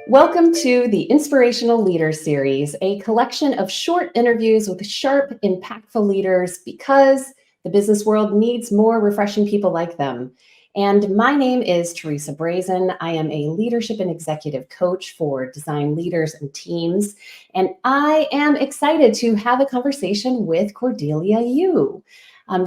Welcome to the Inspirational Leader Series, a collection of short interviews with sharp, impactful leaders because the business world needs more refreshing people like them. And my name is Teresa Brazen. I am a leadership and executive coach for design leaders and teams. And I am excited to have a conversation with Cordelia Yu.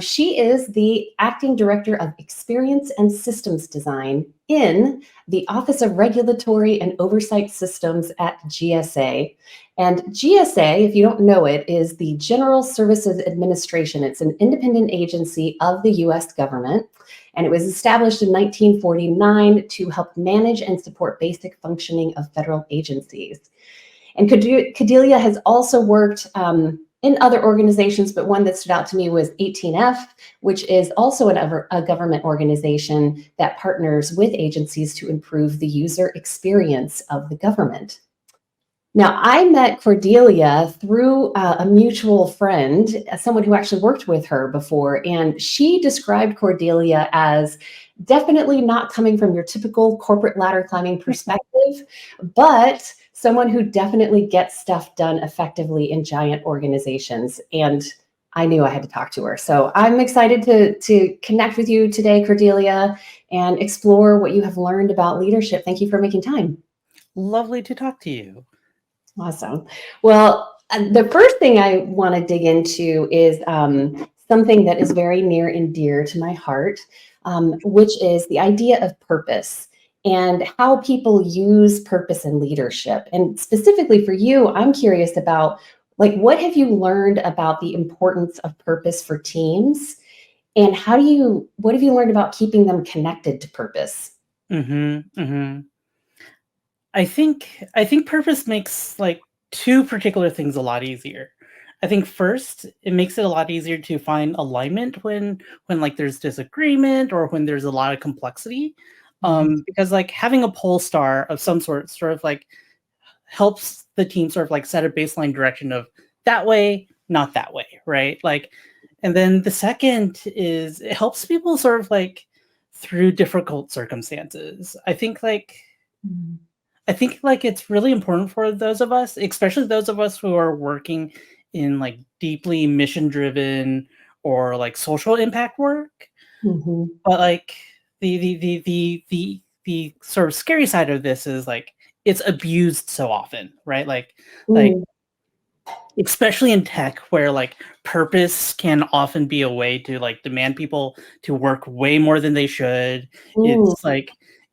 She is the acting director of experience and systems design in the Office of Regulatory and Oversight Systems at GSA. And GSA, if you don't know it, is the General Services Administration. It's an independent agency of the US government. And it was established in 1949 to help manage and support basic functioning of federal agencies. And Cordelia has also worked in other organizations, but one that stood out to me was 18F, which is also a government organization that partners with agencies to improve the user experience of the government. Now, I met Cordelia through a mutual friend, someone who actually worked with her before, and she described Cordelia as definitely not coming from your typical corporate ladder climbing perspective, but someone who definitely gets stuff done effectively in giant organizations. And I knew I had to talk to her. So I'm excited to connect with you today, Cordelia, and explore what you have learned about leadership. Thank you for making time. Lovely to talk to you. Awesome. Well, the first thing I want to dig into is something that is very near and dear to my heart, which is the idea of purpose and how people use purpose in leadership. And specifically for you, I'm curious about what have you learned about the importance of purpose for teams, and what have you learned about keeping them connected to purpose? I think purpose makes two particular things a lot easier. I think first, it makes it a lot easier to find alignment when there's disagreement or when there's a lot of complexity. Because having a pole star of some sort helps the team set a baseline direction of that way, not that way, right? And then the second is it helps people through difficult circumstances. I think it's really important for those of us, especially those of us who are working in deeply mission driven or social impact work. But the sort of scary side of this is it's abused so often, right? Especially in tech, where purpose can often be a way to demand people to work way more than they should.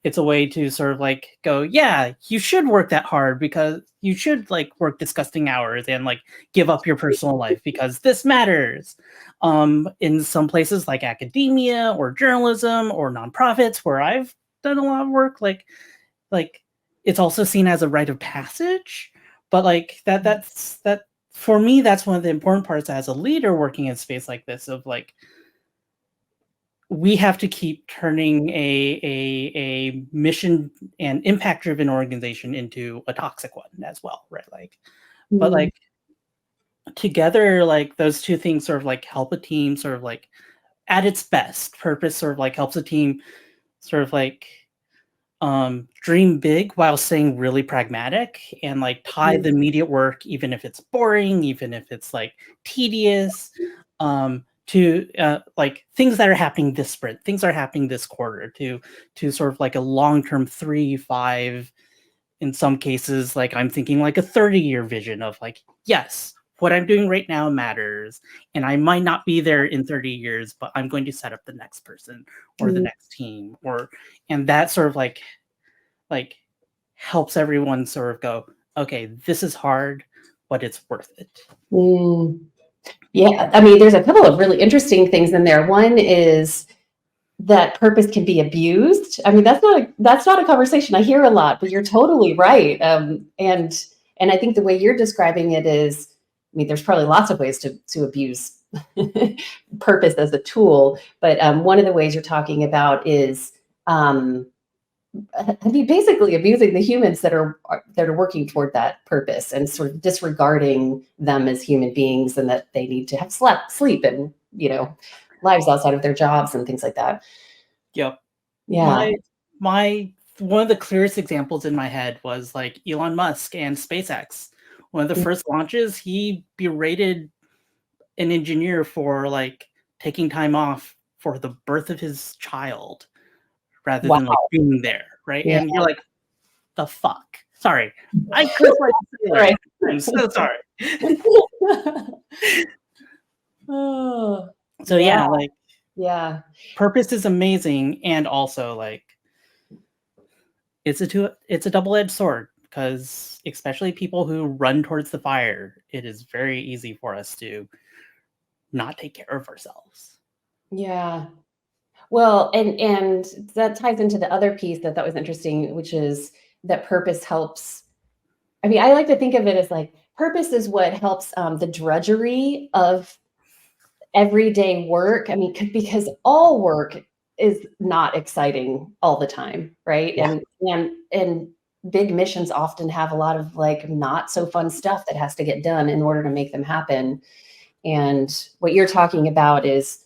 It's a way to go, yeah, you should work that hard because you should work disgusting hours and give up your personal life because this matters. In some places like academia or journalism or nonprofits where I've done a lot of work, it's also seen as a rite of passage. But that's for me, that's one of the important parts as a leader working in space like this of we have to keep turning a mission and impact driven organization into a toxic one as well, right? But together, those two things help a team at its best. Purpose helps a team dream big while staying really pragmatic and tie the immediate work, even if it's boring, even if it's tedious, to things that are happening this sprint, things are happening this quarter, to a long-term 3, 5, in some cases, I'm thinking a 30-year vision of yes, what I'm doing right now matters, and I might not be there in 30 years, but I'm going to set up the next person or the next team, and that helps everyone go, okay, this is hard, but it's worth it. Yeah, I mean, there's a couple of really interesting things in there. One is that purpose can be abused. I mean, that's not a conversation I hear a lot, but you're totally right. And I think the way you're describing it is, I mean, there's probably lots of ways to abuse purpose as a tool, but one of the ways you're talking about is basically abusing the humans that are working toward that purpose and sort of disregarding them as human beings and that they need to have sleep and lives outside of their jobs and things like that. Yep. Yeah. My one of the clearest examples in my head was like Elon Musk and SpaceX. One of the first launches, he berated an engineer for like taking time off for the birth of his child rather Wow. than like being there, right? Yeah. And you're like, the fuck? Sorry, I curse like a sailor. Right. I'm so sorry. Oh, So yeah. yeah, like Yeah. purpose is amazing, and also like it's a double-edged sword because especially people who run towards the fire, it is very easy for us to not take care of ourselves. Yeah. Well, and that ties into the other piece that was interesting, which is that purpose helps. I mean, I like to think of it as like purpose is what helps the drudgery of everyday work. I mean, because all work is not exciting all the time, right? Yeah. And big missions often have a lot of like not so fun stuff that has to get done in order to make them happen. And what you're talking about is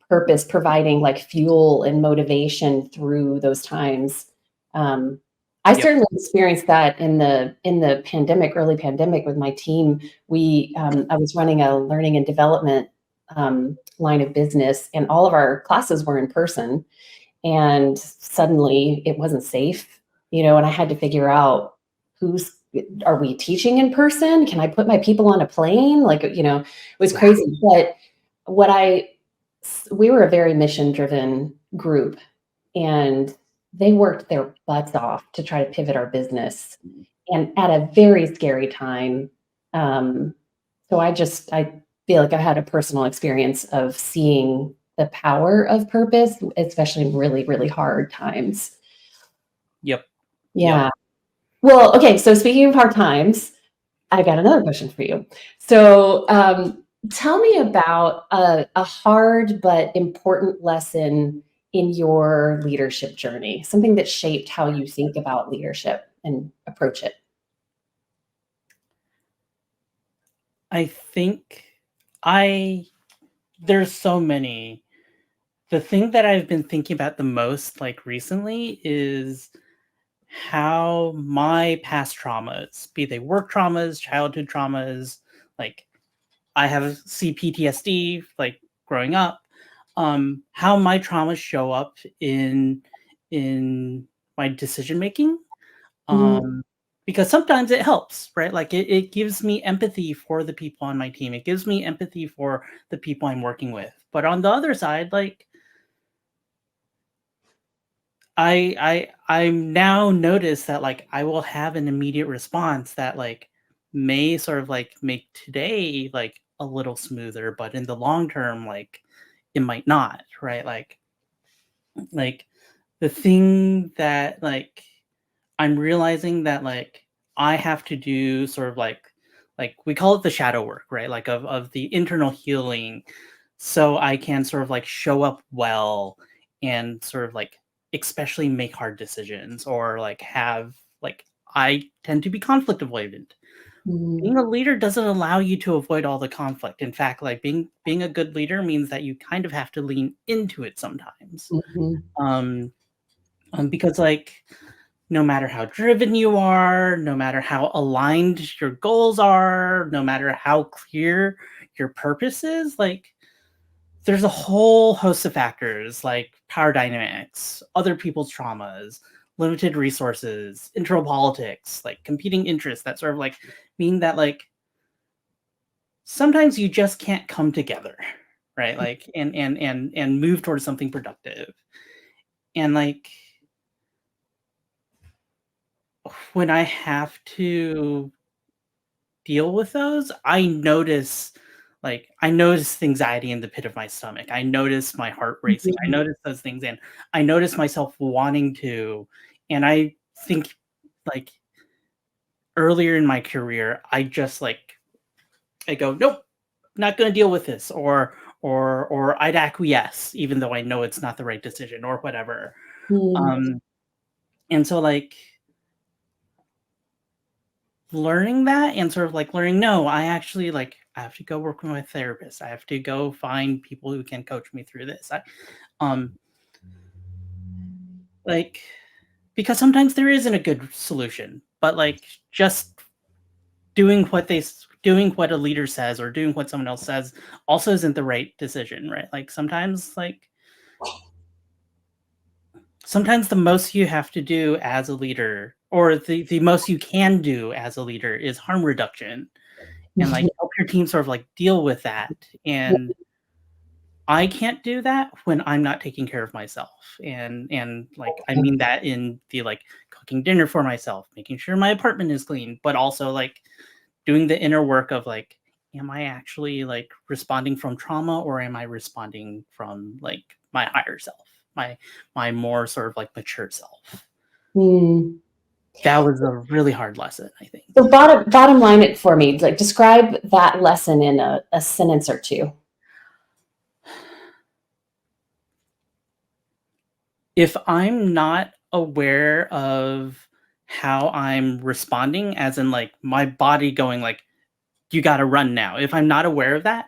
purpose providing like fuel and motivation through those times. Um, I Yep. certainly experienced that in the pandemic, early pandemic with my team. I was running a learning and development line of business, and all of our classes were in person. And suddenly, it wasn't safe, and I had to figure out who's are we teaching in person? Can I put my people on a plane? Like, it was Yeah. crazy. But what I we were a very mission-driven group, and they worked their butts off to try to pivot our business, and at a very scary time. Um, so I feel like I had a personal experience of seeing the power of purpose, especially in really, really hard times. Yep. Yep. Yeah. Well, okay, so speaking of hard times, I got another question for you. So, tell me about a hard but important lesson in your leadership journey, something that shaped how you think about leadership and approach it. I think I there's so many. The thing that I've been thinking about the most like recently is how my past traumas, be they work traumas, childhood traumas, like I have CPTSD, like growing up, how my traumas show up in my decision making. Mhm, Um, because sometimes it helps, right? Like it gives me empathy for the people on my team. It gives me empathy for the people I'm working with. But on the other side, like I'm now noticed that like I will have an immediate response that like may sort of like make today like a little smoother, but in the long term, like it might not, right? Like the thing that like I'm realizing that like I have to do sort of like we call it the shadow work, right? Like of the internal healing so I can sort of like show up well and sort of like especially make hard decisions or like have like I tend to be conflict avoidant. mhm, Being a leader doesn't allow you to avoid all the conflict. In fact, like being a good leader means that you kind of have to lean into it sometimes. mhm, Um, because like no matter how driven you are, no matter how aligned your goals are, no matter how clear your purpose is, like there's a whole host of factors like power dynamics, other people's traumas, limited resources, internal politics, like competing interests that sort of like mean that like sometimes you just can't come together, right? Like and move towards something productive. And like when I have to deal with those, I notice anxiety in the pit of my stomach. I notice my heart racing. I mhm, notice those things and I notice myself wanting to. And I think like earlier in my career, I just like I go, nope, not gonna deal with this, or I'd acquiesce, even though I know it's not the right decision or whatever. mhm, Um, and so like learning that and sort of like learning, no, I actually like I have to go work with my therapist. I have to go find people who can coach me through this. Um like because sometimes there isn't a good solution, but like just doing what a leader says or doing what someone else says also isn't the right decision, right? Like sometimes the most you have to do as a leader, or the most you can do as a leader, is harm reduction, and like help your team sort of like deal with that. And I can't do that when I'm not taking care of myself. And like I mean that in the like cooking dinner for myself, making sure my apartment is clean, but also like doing the inner work of like, am I actually like responding from trauma, or am I responding from like my higher self, my more sort of like mature self? Mm. That was a really hard lesson, I think. So bottom line it for me, like describe that lesson in a sentence or two. If I'm not aware of how I'm responding, as in like my body going like, you got to run now. If I'm not aware of that,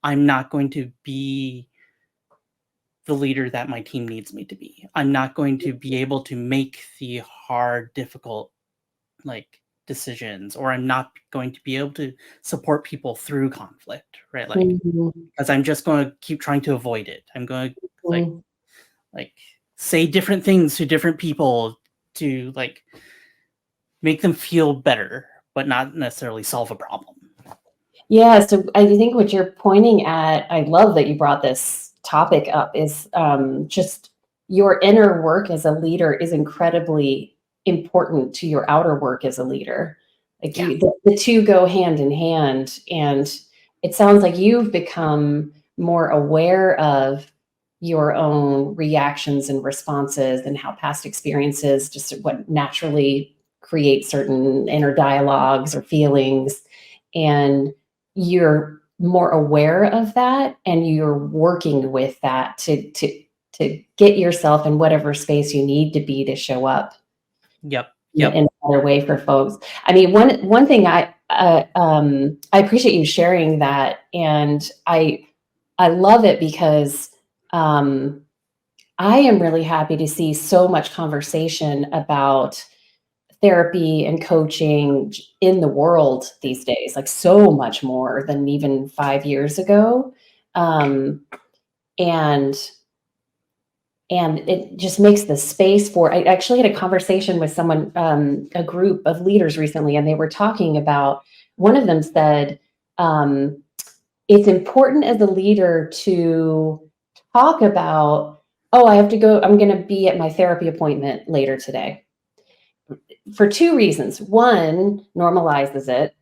I'm not going to be the leader that my team needs me to be. I'm not going to be able to make the hard, difficult like decisions, or I'm not going to be able to support people through conflict, right? Like, because I'm just going to keep trying to avoid it. I'm going to like say different things to different people to like make them feel better, but not necessarily solve a problem. Yeah, so I think what you're pointing at, I love that you brought this topic up, is just your inner work as a leader is incredibly important to your outer work as a leader. Like the two go hand in hand. And it sounds like you've become more aware of your own reactions and responses and how past experiences just what naturally create certain inner dialogues or feelings. And you're more aware of that, and you're working with that to get yourself in whatever space you need to be to show up Yep. in a better way for folks. I mean, one thing I appreciate you sharing that, and I love it because I am really happy to see so much conversation about therapy and coaching in the world these days, like so much more than even 5 years ago. Um, and it just makes the space for, I actually had a conversation with someone, a group of leaders recently, and they were talking about, one of them said, it's important as a leader to talk about, oh, I have to go, I'm going to be at my therapy appointment later today. For two reasons. One, normalizes it.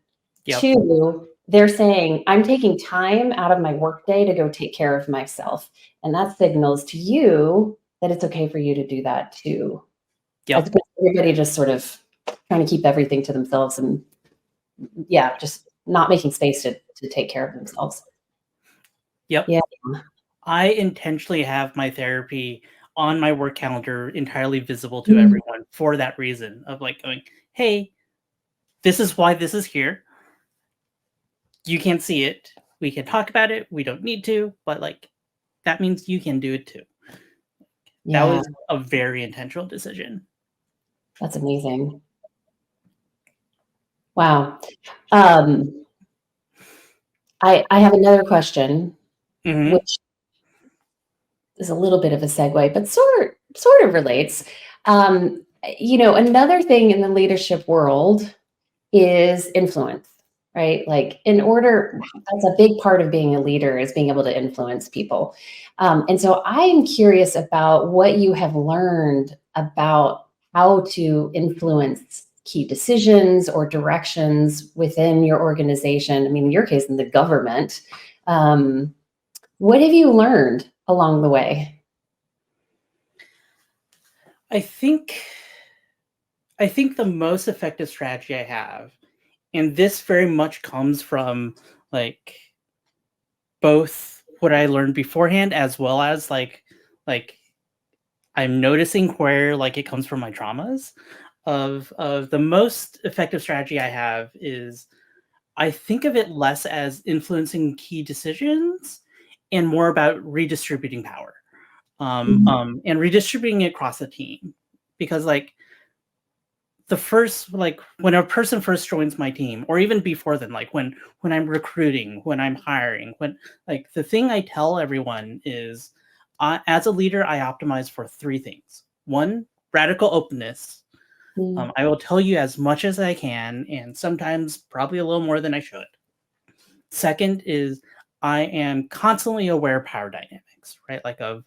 Yep. Two, they're saying, I'm taking time out of my workday to go take care of myself. And that signals to you that it's okay for you to do that too. Yep. As opposed to everybody just sort of trying to keep everything to themselves and just not making space to take care of themselves. Yep. Yeah. I intentionally have my therapy on my work calendar entirely visible to everyone for that reason of like going, hey, this is why this is here. You can't see it. We can talk about it. We don't need to, but like that means you can do it too. Yeah. That was a very intentional decision. That's amazing. Wow. I have another question, which is a little bit of a segue, but sort of relates. Another thing in the leadership world is influence, right? Like that's a big part of being a leader, is being able to influence people. And so I'm curious about what you have learned about how to influence key decisions or directions within your organization. I mean, in your case, in the government. What have you learned along the way? I think the most effective strategy I have, and this very much comes from like both what I learned beforehand as well as like I'm noticing where like it comes from my traumas, of the most effective strategy I have is I think of it less as influencing key decisions and more about redistributing power, and redistributing it across the team. because like the first, like when a person first joins my team, or even before then, like when I'm recruiting, when I'm hiring, when like the thing I tell everyone is, as a leader, I optimize for three things. One, radical openness. I will tell you as much as I can, and sometimes probably a little more than I should. Second is I am constantly aware of power dynamics, right? Like of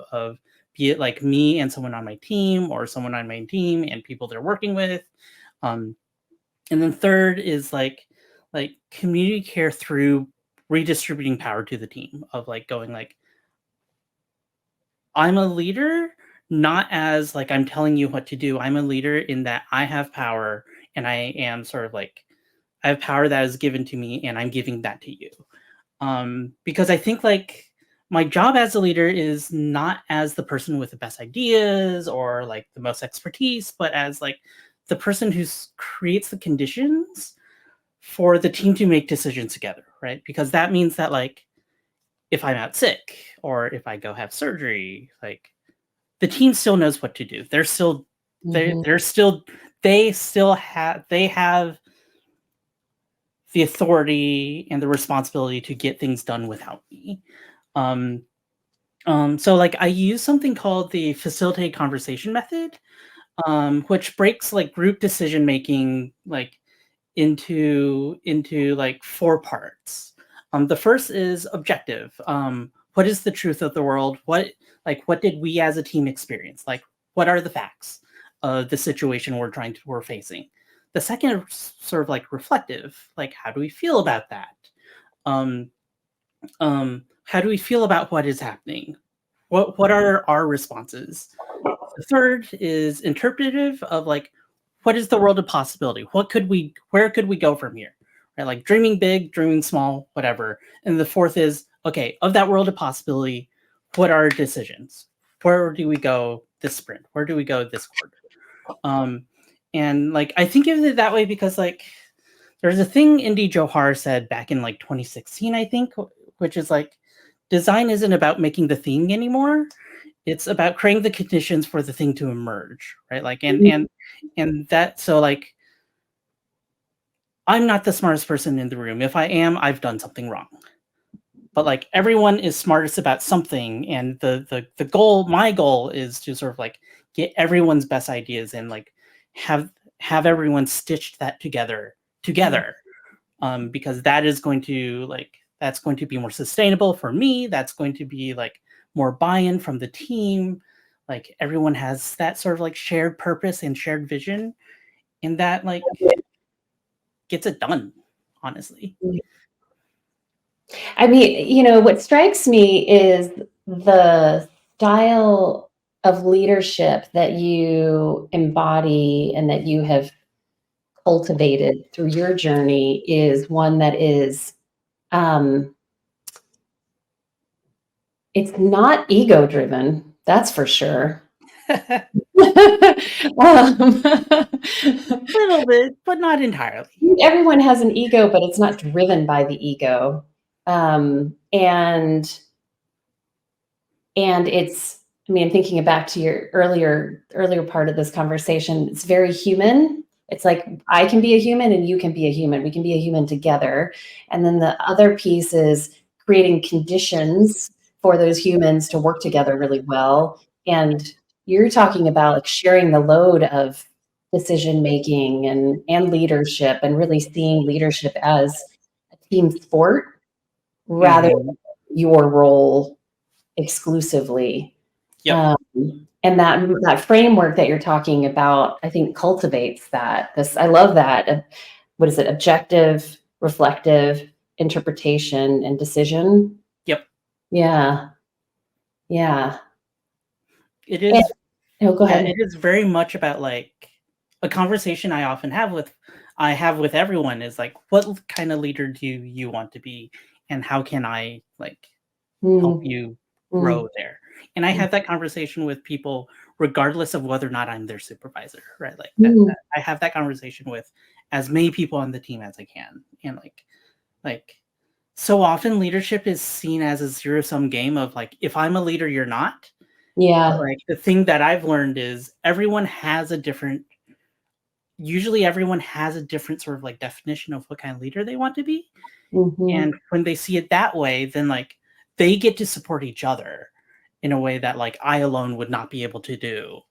be it like me and someone on my team, or someone on my team and people they're working with. And then third is like community care through redistributing power to the team, of like going like, I'm a leader, not as like I'm telling you what to do. I'm a leader in that I have power, and I am sort of like, I have power that is given to me, and I'm giving that to you. Because I think like my job as a leader is not as the person with the best ideas or like the most expertise, but as like the person who creates the conditions for the team to make decisions together, right? Because that means that like if I'm out sick or if I go have surgery, like the team still knows what to do. They're still they have the authority and the responsibility to get things done without me. So like I use something called the facilitate conversation method, which breaks like group decision making like into like four parts. The first is objective. What is the truth of the world? What did we as a team experience? Like, what are the facts of the situation we're facing? The second is sort of like reflective. Like, how do we feel about that? How do we feel about what is happening? What are our responses? The third is interpretive, of like, what is the world of possibility? Where could we go from here? Right? Like dreaming big, dreaming small, whatever. And the fourth is, okay, of that world of possibility, what are our decisions? Where do we go this sprint? Where do we go this quarter? And like, I think of it that way because like, there's a thing Indy Johar said back in like 2016, I think, which is like, design isn't about making the thing anymore. It's about creating the conditions for the thing to emerge, right? Like, and that, so like, I'm not the smartest person in the room. If I am, I've done something wrong. But like, everyone is smartest about something, and the goal, my goal, is to sort of like get everyone's best ideas and like have everyone stitched that together, because that is going to like, that's going to be more sustainable for me. That's going to be like more buy-in from the team. Like everyone has that sort of like shared purpose and shared vision, and that like gets it done, honestly. I mean, what strikes me is the style of leadership that you embody and that you have cultivated through your journey is one that is, it's not ego driven, that's for sure. A little bit, but not entirely. Everyone has an ego, but it's not driven by the ego. And it's, I mean, thinking back to your earlier part of this conversation, it's very human. It's like, I can be a human and you can be a human. We can be a human together. And then the other piece is creating conditions for those humans to work together really well. And you're talking about like sharing the load of decision making and leadership, and really seeing leadership as a team sport rather than your role exclusively. Yep. And that framework that you're talking about, I think, cultivates that. I love that. What is it? Objective, reflective, interpretation, and decision. Yep. Yeah. Yeah. It is. Oh, go ahead. It is very much about like a conversation I often have with everyone is like, what kind of leader do you want to be, and how can I like help you grow there? And I have that conversation with people regardless of whether or not I'm their supervisor, right? Like that I have that conversation with as many people on the team as I can. And like so often leadership is seen as a zero-sum game of like, if I'm a leader, you're not. Yeah. But like the thing that I've learned is usually everyone has a different sort of like definition of what kind of leader they want to be. And when they see it that way, then like they get to support each other in a way that like I alone would not be able to do.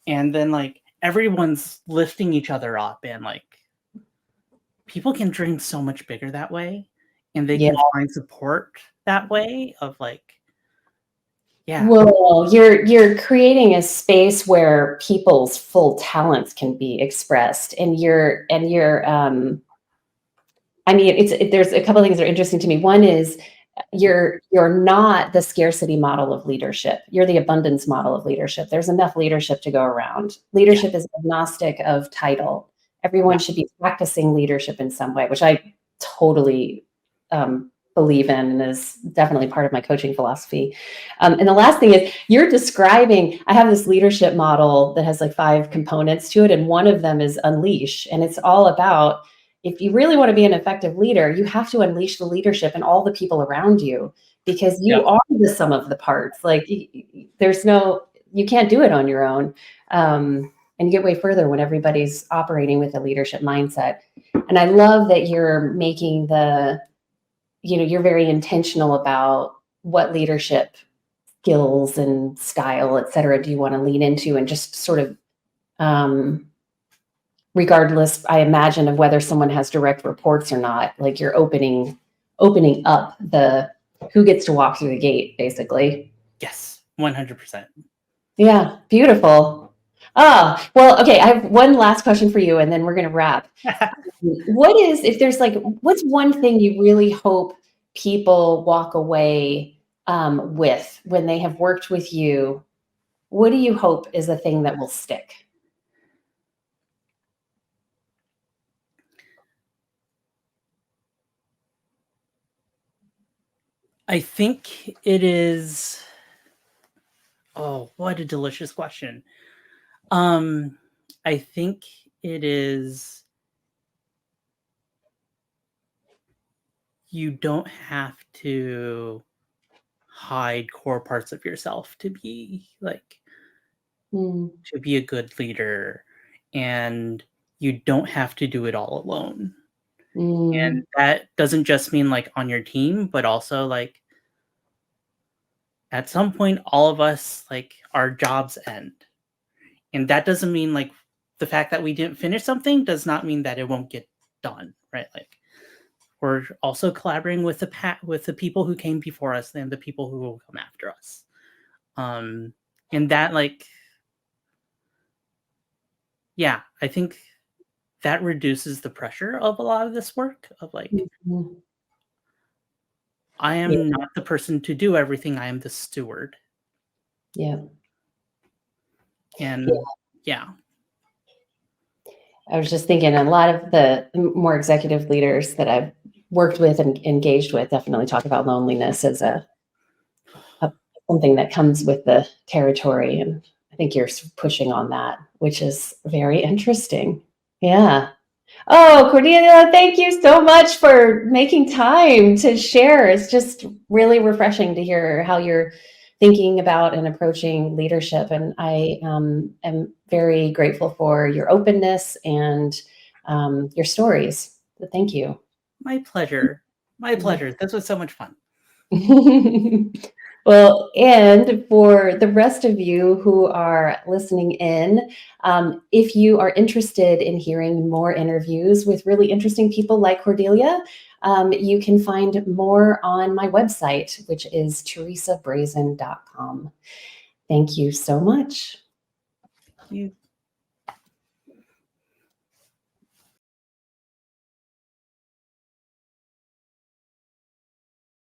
And then like everyone's lifting each other up, and like people can dream so much bigger that way, and they Yeah. can find support that way of like, yeah. Well, you're creating a space where people's full talents can be expressed, and I mean, there's a couple of things that are interesting to me. One is you're not the scarcity model of leadership. You're the abundance model of leadership. There's enough leadership to go around. Leadership is agnostic of title. Everyone should be practicing leadership in some way, which I totally believe in, and is definitely part of my coaching philosophy. And the last thing is you're describing, I have this leadership model that has like 5 components to it. And one of them is unleash. And it's all about, if you really want to be an effective leader, you have to unleash the leadership and all the people around you, because you are the sum of the parts. Like you can't do it on your own. And you get way further when everybody's operating with a leadership mindset. And I love that you're making you're very intentional about what leadership skills and style, et cetera, do you want to lean into, and just sort of, regardless, I imagine, of whether someone has direct reports or not, like you're opening up who gets to walk through the gate, basically. Yes, 100%. Yeah, beautiful. Oh, well, okay, I have one last question for you, and then we're going to wrap. What's one thing you really hope people walk away with when they have worked with you? What do you hope is the thing that will stick? I think it is. Oh, what a delicious question. I think it is, you don't have to hide core parts of yourself to be to be a good leader, and you don't have to do it all alone. And that doesn't just mean like on your team, but also like at some point all of us, like our jobs end. And that doesn't mean like the fact that we didn't finish something does not mean that it won't get done, right? Like we're also collaborating with the people who came before us and the people who will come after us. And that I think that reduces the pressure of a lot of this work of like, I am not the person to do everything. I am the steward. Yeah. And I was just thinking, a lot of the more executive leaders that I've worked with and engaged with definitely talk about loneliness as something that comes with the territory. And I think you're pushing on that, which is very interesting. Yeah. Oh, Cordelia, thank you so much for making time to share. It's just really refreshing to hear how you're thinking about and approaching leadership. And I am very grateful for your openness and your stories. So thank you. my pleasure. My pleasure. This was so much fun. Well, and for the rest of you who are listening in, if you are interested in hearing more interviews with really interesting people like Cordelia, you can find more on my website, which is teresabrazen.com. Thank you so much. Thank you.